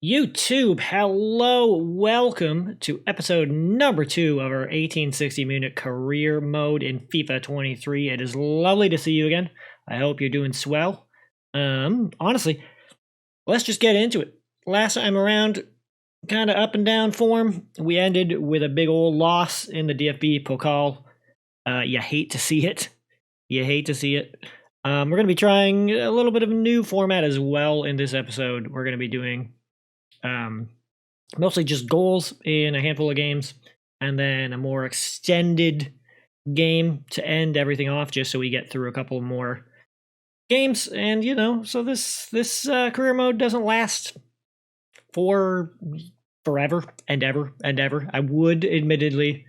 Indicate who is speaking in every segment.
Speaker 1: YouTube, hello, welcome to episode number 2 of our 1860 Munich career mode in FIFA 23. It is lovely to see you again. I hope you're doing swell. Honestly, let's just get into it. Last time around, kind of up and down form. We ended with a big old loss in the DFB Pokal. You hate to see it. You hate to see it. We're going to be trying a little bit of a new format as well in this episode. We're going to be doing mostly just goals in a handful of games, and then a more extended game to end everything off, just so we get through a couple more games. And so this career mode doesn't last for forever and ever and ever. I would admittedly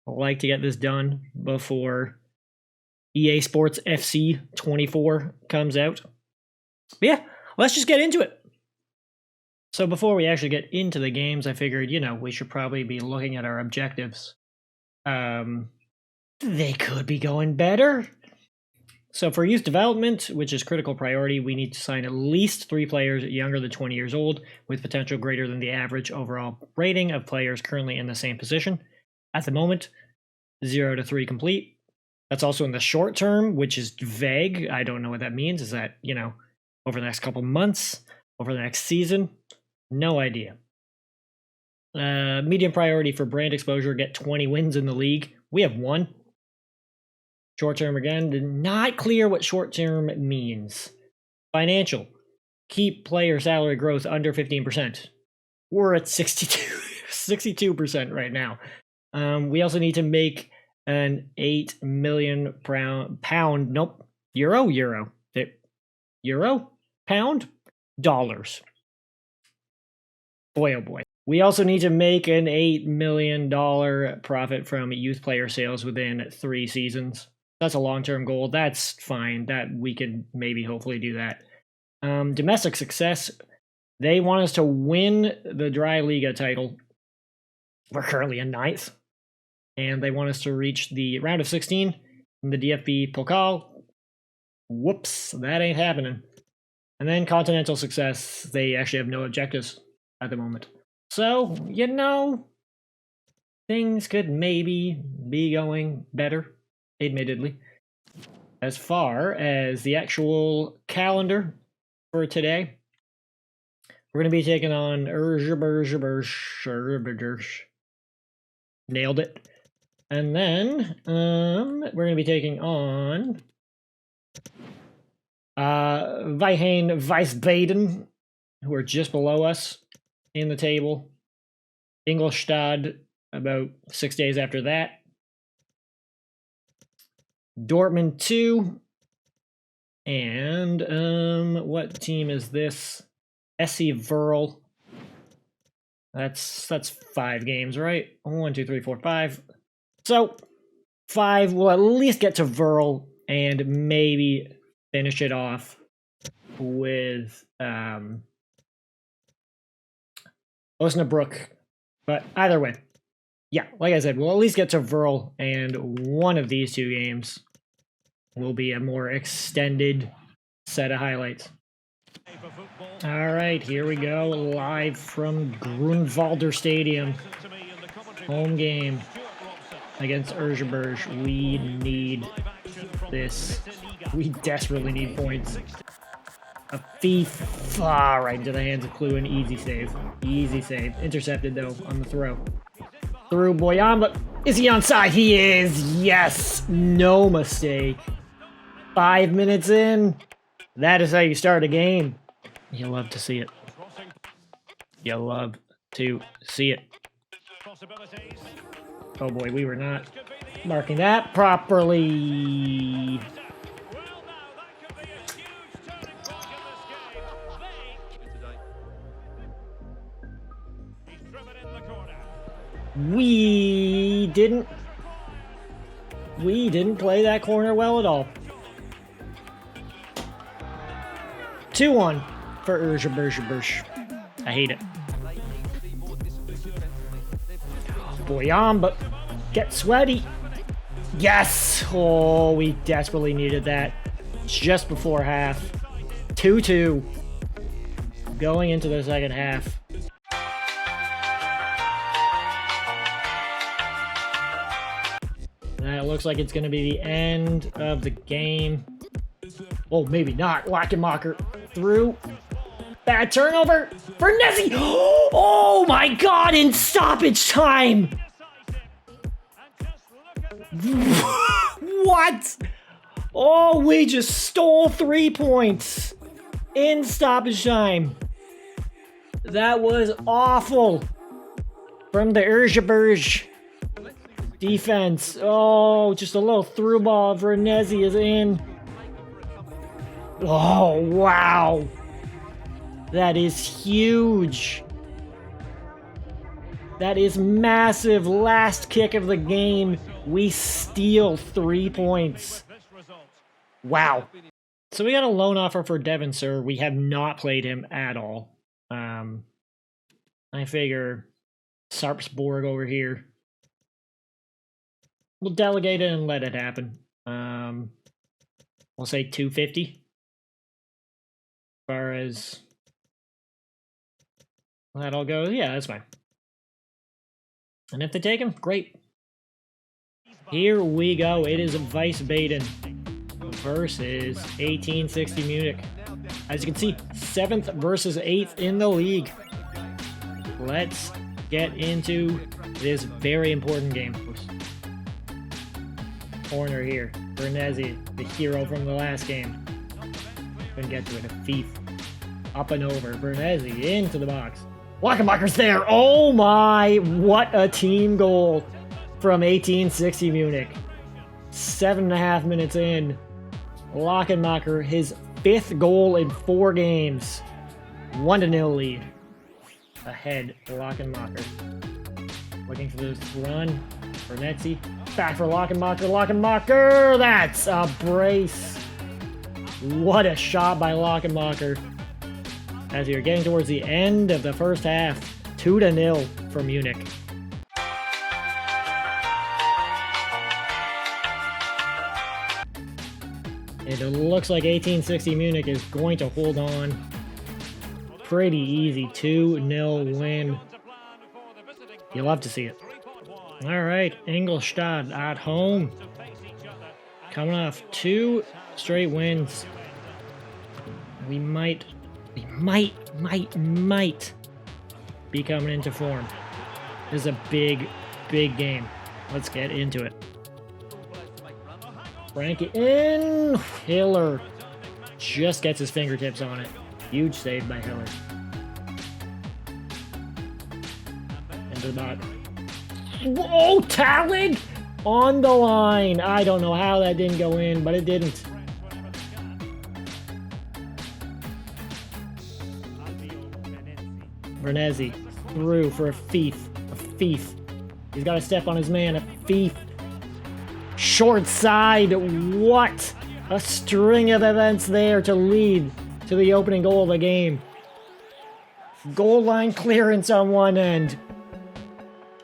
Speaker 1: like to get this done before EA Sports FC 24 comes out. But yeah, let's just get into it. So before we actually get into the games, I figured, we should probably be looking at our objectives. They could be going better. So for youth development, which is critical priority, we need to sign at least 3 players younger than 20 years old with potential greater than the average overall rating of players currently in the same position. At the moment, 0 to 3 complete. That's also in the short term, which is vague. I don't know what that means. Is that, over the next couple months, over the next season? No idea. Medium priority for brand exposure, get 20 wins in the league. We have 1. Short term again, not clear what short term means. Financial, keep player salary growth under 15%. We're at 62% right now. We also need to make an 8 million pound, nope, euro, pound, dollars. Boy, oh boy. We also need to make an $8 million profit from youth player sales within 3 seasons. That's a long-term goal. That's fine. That we can maybe hopefully do that. Domestic success. They want us to win the Dry Liga title. We're currently in 9th. And they want us to reach the round of 16 in the DFB Pokal. Whoops, that ain't happening. And then continental success. They actually have no objectives at the moment. So, things could maybe be going better, admittedly. As far as the actual calendar for today, we're going to be taking on nailed it. And then we're going to be taking on Wiesbaden, who are just below us in the table. Ingolstadt about 6 days after that. Dortmund 2. And what team is this? SC Verl. That's 5 games, right? 1, 2, 3, 4, 5. So 5 will at least get to Verl and maybe finish it off with Osnabrück. But either way, yeah, like I said, we'll at least get to Verl, and one of these 2 games will be a more extended set of highlights. All right, here we go, live from Grunwalder Stadium. Home game against Erzgebirge. We need this. We desperately need points. A FIFA right into the hands of Clue, easy save. Easy save. Intercepted, though, on the throw. Through Boyamba. Is he onside? He is! Yes! No mistake. 5 minutes in. That is how you start a game. You love to see it. You love to see it. Oh boy, we were not marking that properly. We didn't play that corner well at all. 2-1 for Erzgebirge. I hate it. Boyamba, get sweaty. Yes! Oh, we desperately needed that. Just before half. 2-2. Going into the second half. That looks like it's going to be the end of the game. Oh, maybe not. Lachenmacher through. Bad turnover. Vernezzi. Oh my god, in stoppage time. What? Oh, we just stole 3 points in stoppage time. That was awful from the Urgeberge defense. Oh, just a little through ball. Vernezzi is in. Oh, wow. That is huge. That is massive. Last kick of the game. We steal 3 points. Wow. So we got a loan offer for Devon Sir. We have not played him at all. I figure Sarpsborg over here. We'll delegate it and let it happen. We'll say 250. As far as that all goes, yeah, that's fine. And if they take him, great. Here we go. It is Vice Baden versus 1860 Munich. As you can see, 7th versus 8th in the league. Let's get into this very important game. Corner here. Vernezzi, the hero from the last game. Couldn't get to it. A thief. Up and over. Vernezzi into the box. Lachenmacher's there. Oh my, what a team goal from 1860 Munich. 7.5 minutes in. Lachenmacher, his 5th goal in 4 games. 1-0 lead. Ahead, Lachenmacher. Looking for this run. Vernezzi. Back for Lachenmacher. Lachenmacher! That's a brace. What a shot by Lachenmacher. As we are getting towards the end of the first half. 2-0 for Munich. And it looks like 1860 Munich is going to hold on. Pretty easy 2-0 win. You love to see it. All right, Ingolstadt at home. Coming off 2 straight wins. We might be coming into form. This is a big game. Let's get into it. Frankie in. Hiller just gets his fingertips on it. Huge save by Hiller. Into the box. Whoa, Tallig on the line. I don't know how that didn't go in, but it didn't. Vernezzi through for a thief. A thief. He's got to step on his man. A thief. Short side. What a string of events there to lead to the opening goal of the game. Goal line clearance on one end.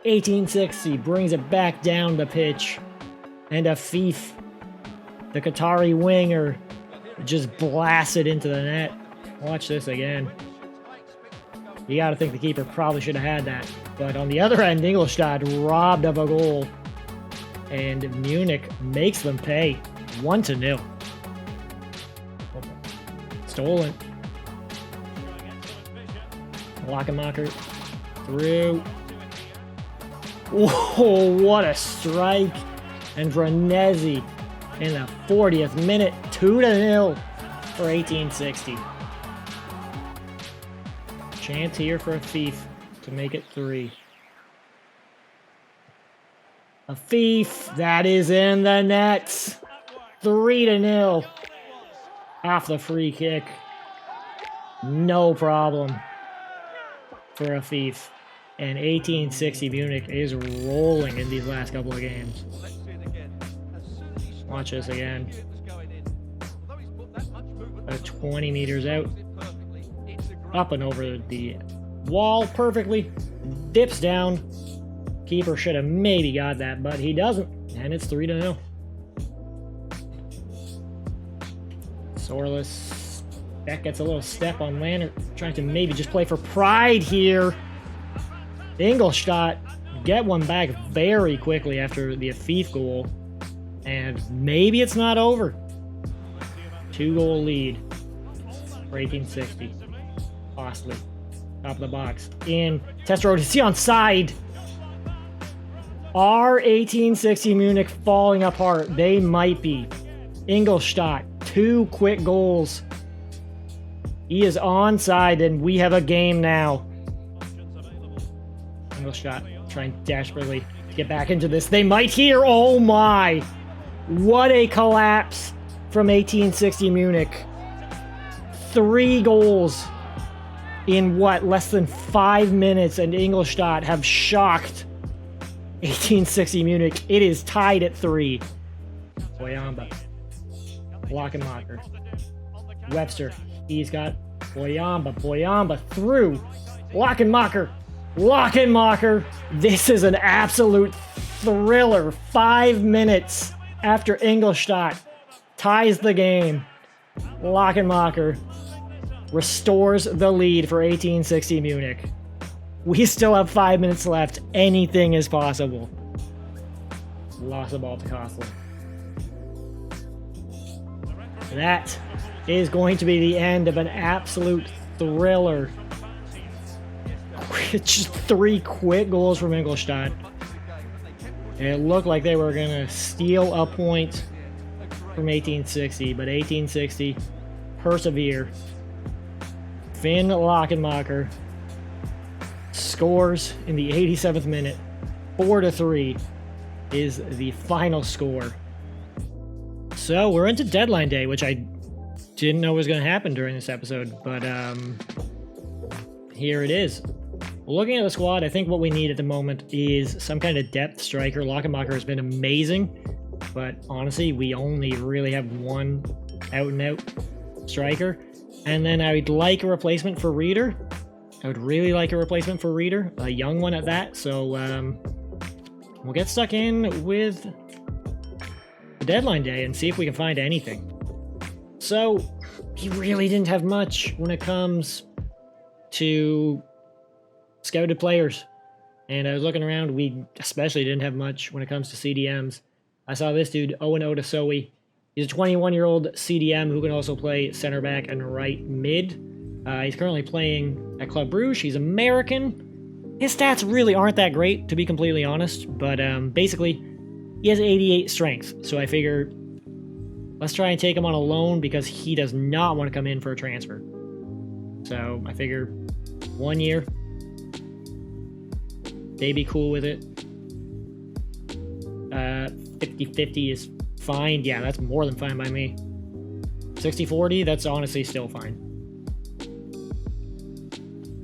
Speaker 1: 1860 brings it back down the pitch. And a thief, the Qatari winger, just blasts it into the net. Watch this again. You gotta think the keeper probably should have had that. But on the other end, Ingolstadt robbed of a goal. And Munich makes them pay 1-0. Stolen. Lachenmacher through. Whoa, what a strike. And Vernezzi in the 40th minute, 2-0 for 1860. Chance here for a thief to make it 3. A thief that is in the net. 3-0 off the free kick. No problem for a thief. And 1860 Munich is rolling in these last couple of games. Watch this again. 20 meters out. Up and over the wall perfectly. Dips down. Keeper should have maybe got that, but he doesn't. And it's 3-0. Sorless. Beck gets a little step on Lannert. Trying to maybe just play for pride here. Ingolstadt get one back very quickly after the Afif goal. And maybe it's not over. 2-goal lead for 1860. Costly. Top of the box. In. Test road. Is he onside? Are 1860 Munich falling apart? They might be. Ingolstadt. 2 quick goals. He is onside, and we have a game now. Ingolstadt trying desperately to get back into this. They might here. Oh my! What a collapse from 1860 Munich. 3 goals in what? Less than 5 minutes, and Ingolstadt have shocked 1860 Munich. It is tied at 3. Boyamba. Lockenmacher. Webster. He's got Boyamba. Boyamba through. Lockenmacher. Lockenmacher. This is an absolute thriller. 5 minutes after Ingolstadt ties the game. Lockenmacher restores the lead for 1860 Munich. We still have 5 minutes left. Anything is possible. Lost the ball to Kostler. That is going to be the end of an absolute thriller. Just 3 quick goals from Ingolstadt. It looked like they were going to steal a point from 1860, but 1860 persevere. Finn Lockenmacher scores in the 87th minute. 4-3 is the final score. So we're into deadline day, which I didn't know was going to happen during this episode, but here it is. Looking at the squad, I think what we need at the moment is some kind of depth striker. Lockenmacher has been amazing, but honestly, we only really have one out-and-out striker. And then I would like a replacement for Reeder. I would really like a replacement for Reeder, a young one at that. So we'll get stuck in with the deadline day and see if we can find anything. So he really didn't have much when it comes to scouted players. And I was looking around, we especially didn't have much when it comes to CDMs. I saw this dude, Owen Otasoe. He's a 21-year-old CDM who can also play center back and right mid. He's currently playing at Club Brugge. He's American. His stats really aren't that great, to be completely honest, but basically, he has 88 strength. So I figure, let's try and take him on a loan because he does not want to come in for a transfer. So I figure 1 year. They'd be cool with it. 50-50 is fine. Yeah, that's more than fine by me. 60-40, that's honestly still fine.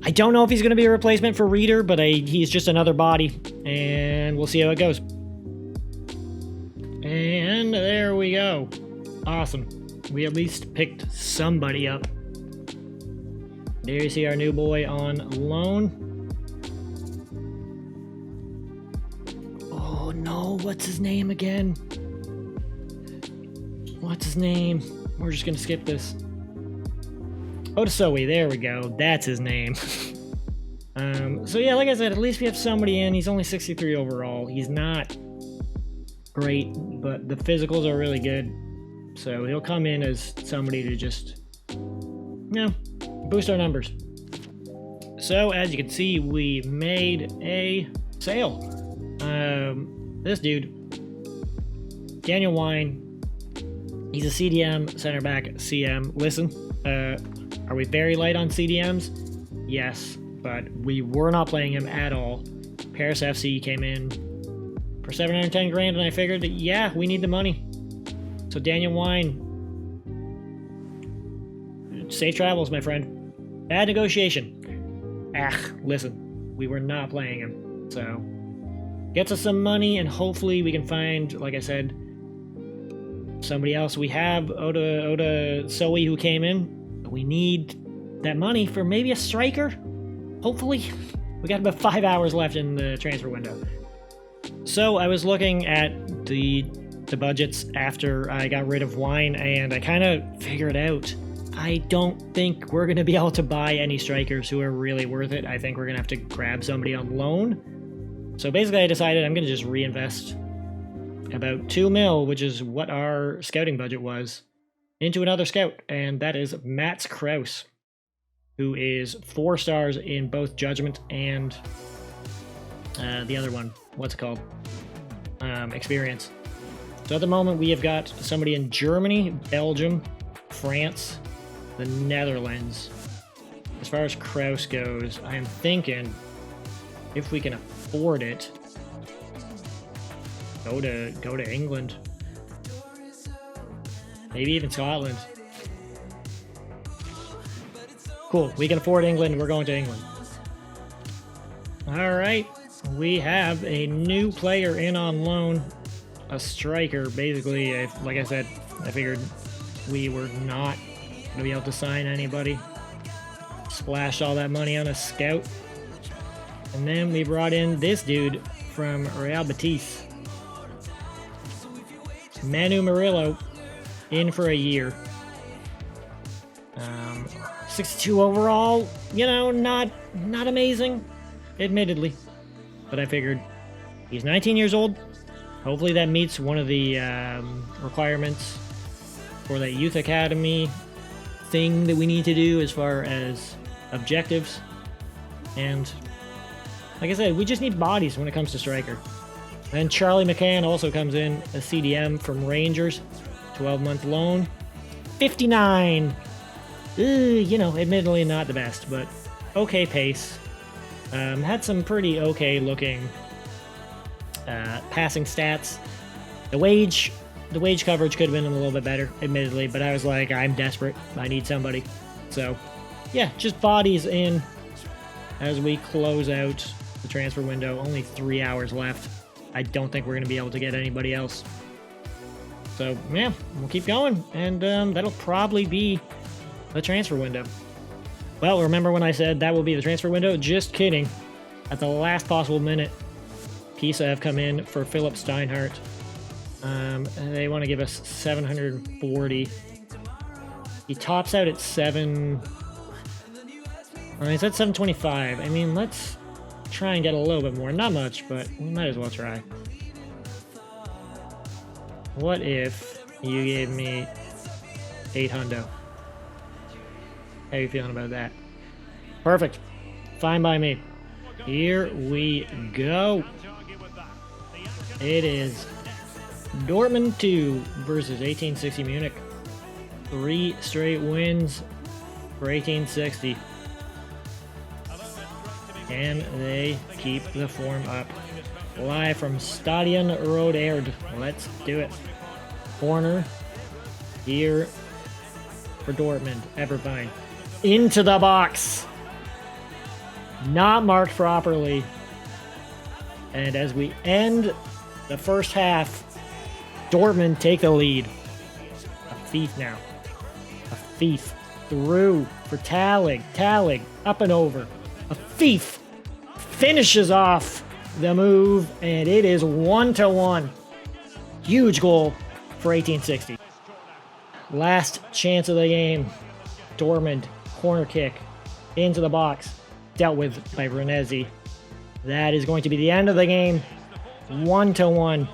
Speaker 1: I don't know if he's going to be a replacement for Reeder, but he's just another body, and we'll see how it goes. And there we go. Awesome. We at least picked somebody up. There you see our new boy on loan. Oh no, what's his name again? What's his name? We're just gonna skip this. Otasoe, there we go. That's his name. So yeah, like I said, at least we have somebody in. He's only 63 overall. He's not great, but the physicals are really good. So he'll come in as somebody to just, boost our numbers. So as you can see, we made a sale. This dude, Daniel Wine, he's a CDM, center back, CM. Listen, are we very light on CDMs? Yes, but we were not playing him at all. Paris FC came in for 710 grand, and I figured that, yeah, we need the money. So Daniel Wine, safe travels, my friend. Bad negotiation. Listen, we were not playing him. So, gets us some money, and hopefully we can find, like I said, somebody else. We have Otasoe who came in. We need that money for maybe a striker. Hopefully. We got about 5 hours left in the transfer window. So I was looking at the budgets after I got rid of Wine, and I kind of figured out I don't think we're going to be able to buy any strikers who are really worth it. I think we're going to have to grab somebody on loan. So basically I decided I'm going to just reinvest about 2 mil, which is what our scouting budget was, into another scout, and that is Mats Kraus, who is 4 stars in both Judgment and the other one. What's it called? Experience. So at the moment, we have got somebody in Germany, Belgium, France, the Netherlands. As far as Kraus goes, I am thinking if we can afford it, go to England. Maybe even Scotland. Cool, we can afford England, we're going to England. Alright, we have a new player in on loan. A striker, basically. Like I said, I figured we were not going to be able to sign anybody. Splashed all that money on a scout. And then we brought in this dude from Real Betis. Manu Murillo, in for a year. 62 overall, you know, not amazing, admittedly. But I figured he's 19 years old. Hopefully that meets one of the requirements for that youth academy thing that we need to do as far as objectives. And like I said, we just need bodies when it comes to striker. Then Charlie McCann also comes in, a CDM from Rangers, 12-month loan, 59. You know, admittedly not the best, but okay pace. Had some pretty okay looking passing stats. The wage coverage could have been a little bit better, admittedly, but I was like, I'm desperate. I need somebody. So, yeah, just bodies in as we close out the transfer window. Only 3 hours left. I don't think we're going to be able to get anybody else. So, yeah, we'll keep going, and that'll probably be the transfer window. Well, remember when I said that will be the transfer window? Just kidding. At the last possible minute, Pisa have come in for Philip Steinhardt. And they want to give us 740. He tops out at 7. He's at 725. I mean, let's try and get a little bit more. Not much, but we might as well try. What if you gave me 8 hundo? How you feeling about that? Perfect. Fine by me. Here we go. It is Dortmund 2 versus 1860 Munich. 3 straight wins for 1860. And they keep the form up. Live from Stadion Rode Erd. Let's do it. Corner here for Dortmund. Everfine. Into the box. Not marked properly. And as we end the first half, Dortmund take the lead. A thief now. A thief. Through for Talig. Talig. Up and over. A thief. Finishes off the move. And it is 1-1. Huge goal for 1860. Last chance of the game. Dortmund. Corner kick. Into the box. Dealt with by Renezi. That is going to be the end of the game. 1-1.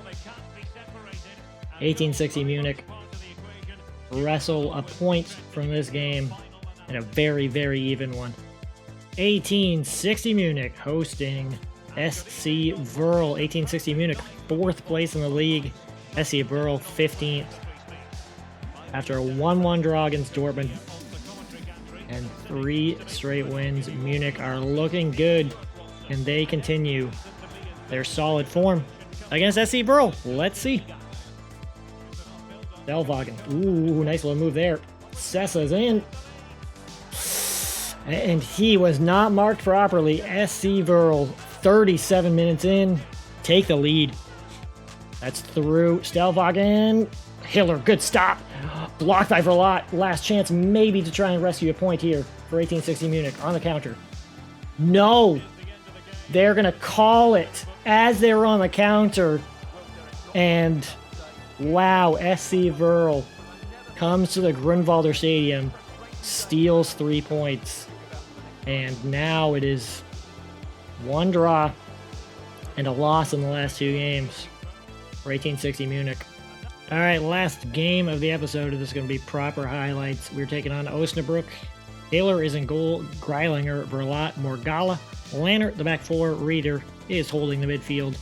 Speaker 1: 1860 Munich wrestle a point from this game, and a very, very even one. 1860 Munich hosting SC Verl. 1860 Munich, 4th place in the league. SC Verl, 15th. After a 1-1 draw against Dortmund and 3 straight wins, Munich are looking good, and they continue their solid form against SC Verl. Let's see. Delvagen. Ooh, nice little move there. Sessa's in. And he was not marked properly. SC Verl, 37 minutes in. Take the lead. That's through. Stelvagen. Hiller, good stop. Blocked by Verlat. Last chance maybe to try and rescue a point here for 1860 Munich on the counter. No. They're going to call it as they're on the counter. And wow, SC Verl comes to the Grunwalder Stadium, steals 3 points, and now it is 1 draw and a loss in the last 2 games. for 1860 Munich. All right, last game of the episode. This is going to be proper highlights. We're taking on Osnabrück. Taylor is in goal. Greilinger, Verlat, Morgala. Lannert, the back four. Reeder is holding the midfield.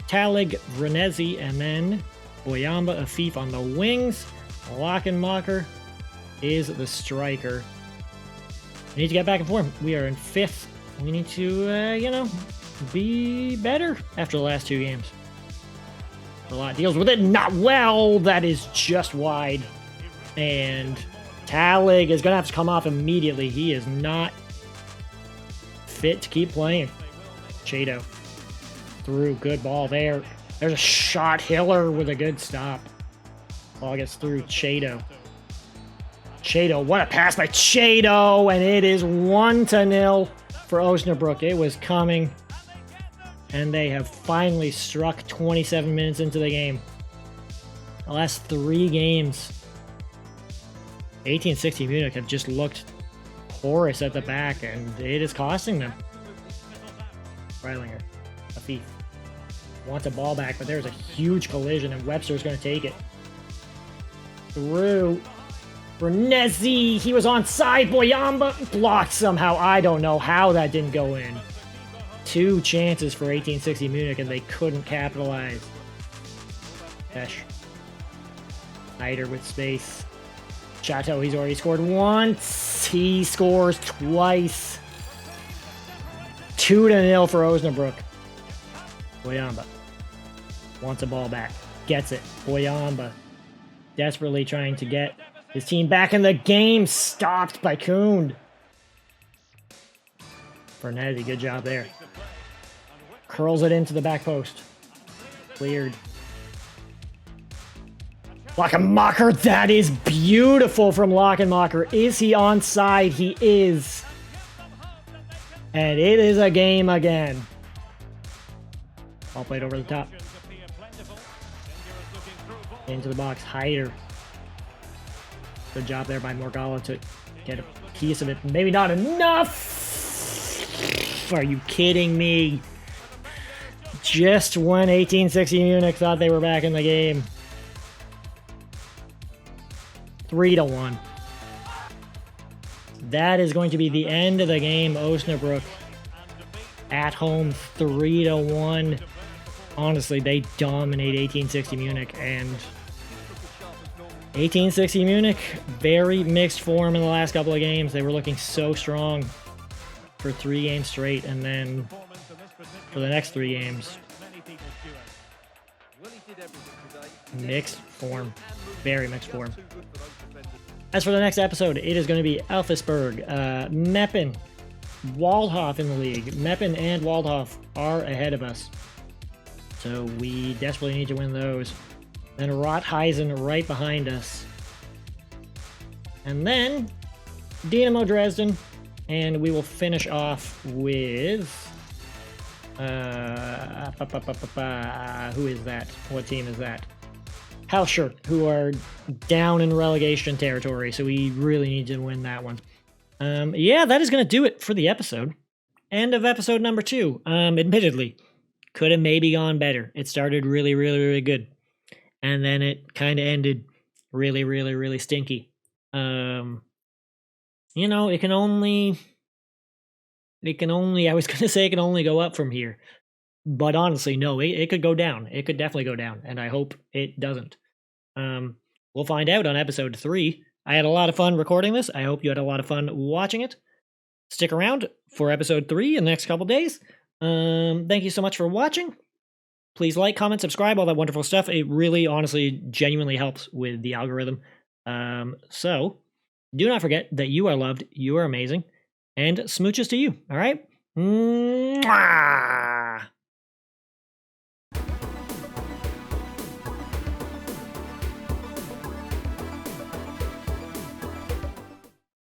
Speaker 1: Talig, Vrenezi, and then Boyamba, Afif on the wings. Lockenmacher is the striker. We need to get back in form. We are in 5th. We need to, be better after the last 2 games. Verlat deals with it. Not well. That is just wide. And Talig is going to have to come off immediately. He is not fit to keep playing. Chado through. Good ball there. There's a shot. Hiller with a good stop. Ball gets through. Chado. Chado. What a pass by Chado. And it is 1-0 for Osnabrück. It was coming. And they have finally struck 27 minutes into the game. The last 3 games, 1860 Munich have just looked porous at the back, and it is costing them. Greilinger, Afif, wants a ball back, but there's a huge collision, and Webster's going to take it. Through. Vrenezi, he was onside. Boyamba blocked somehow. I don't know how that didn't go in. 2 chances for 1860 Munich, and they couldn't capitalize. Pesh. Snyder with space. Chateau, he's already scored once. He scores twice. 2-0 for Osnabrück. Boyamba wants a ball back. Gets it. Boyamba desperately trying to get his team back in the game. Stopped by Kuhn. Vrenezi, good job there. Curls it into the back post. Cleared. Lockenmacher, that is beautiful from Lockenmacher. Is he onside? He is. And it is a game again. Ball played over the top. Into the box. Hyder. Good job there by Morgala to get a piece of it. Maybe not enough. Are you kidding me? Just when 1860 Munich thought they were back in the game. 3-1. That is going to be the end of the game. Osnabrück at home, 3-1. Honestly, they dominate 1860 Munich, and 1860 Munich, very mixed form in the last couple of games. They were looking so strong for 3 games straight, and then for the next 3 games, mixed form. Very mixed form. As for the next episode, it is going to be Elfsberg, Meppen, Waldhof in the league. Meppen and Waldhof are ahead of us, so we desperately need to win those. Then Rotheisen right behind us. And then Dynamo Dresden, and we will finish off with who is that? What team is that? Halscher, who are down in relegation territory, so we really need to win that one. Yeah, that is going to do it for the episode. End of episode number 2. Admittedly, could have maybe gone better. It started really, really, really good, and then it kind of ended really, really, really stinky. It can only, I was going to say it can only go up from here. But honestly, no, it could go down. It could definitely go down, and I hope it doesn't. We'll find out on episode 3. I had a lot of fun recording this. I hope you had a lot of fun watching it. Stick around for episode 3 in the next couple days. Thank you so much for watching. Please like, comment, subscribe, all that wonderful stuff. It really, honestly, genuinely helps with the algorithm. So, do not forget that you are loved, you are amazing, and smooches to you, all right? Mwah!